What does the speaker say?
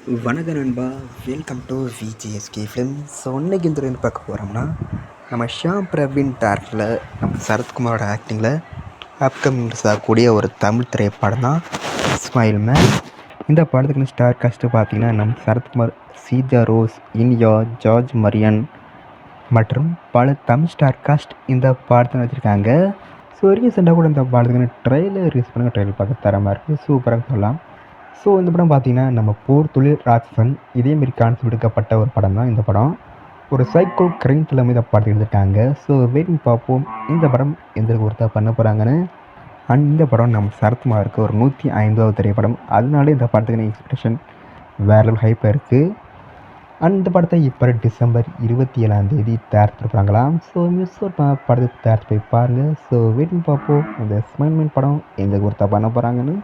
வணக்கம் நண்பா, welcome to VGSK film. So இன்னைக்கு இந்த என்ன பார்க்க போகிறோம்னா, நம்ம ஷியாம் பிரவீன் டேரக்டரில் நம்ம சரத்குமாரோட ஆக்டிங்கில் அப்கமிங் ரிலீஸ் ஆகக்கூடிய ஒரு தமிழ் திரைப்படம் தான் இஸ்மாயில் மேன். இந்த படத்துக்கு ஸ்டார் காஸ்ட்டு பார்த்தீங்கன்னா, நம்ம சரத்குமார், சீஜா ரோஸ், இனியா, ஜார்ஜ் மரியன் மற்றும் பல தமிழ் ஸ்டார் காஸ்ட் இந்த படத்தை வச்சுருக்காங்க. ஸோ ரீசெண்டாக கூட இந்த படத்துக்கு ட்ரெயிலர் ரிலீஸ் பண்ணுங்க, ட்ரெயிலர் பார்க்க தரமாக இருக்குது, சூப்பராக சொல்லலாம். ஸோ இந்த படம் பார்த்திங்கன்னா, நம்ம போர் தொழில் ராட்சசன் இதேமாரி கான்செப்ட் எடுக்கப்பட்ட ஒரு படம் தான் இந்த படம். ஒரு சைக்கோ கிரைம் த்ரில்லர் மீது படத்தை எடுத்துருக்காங்க. ஸோ வெயிட்டிங் பார்ப்போம் இந்த படம் எந்த ஒருத்தா பண்ண போகிறாங்கன்னு. அண்ட் இந்த படம் நம்ம சரத்குமாருக்கு ஒரு 105வது திரைப்படம். அதனால இந்த படத்துக்கு எக்ஸ்பெக்டேஷன் வேறு லெவல் ஹைப்பாக இருக்குது. அண்ட் இந்த படத்தை இப்போ டிசம்பர் 27 தயாரித்துருப்பாங்களாம். ஸோ மிஸ் படத்தை தயாரித்து போய் பாருங்கள். ஸோ வெயிட்டிங் பார்ப்போம் இந்த இஸ்மாயில் மேன் படம் எந்த ஒருத்தா பண்ண போகிறாங்கன்னு.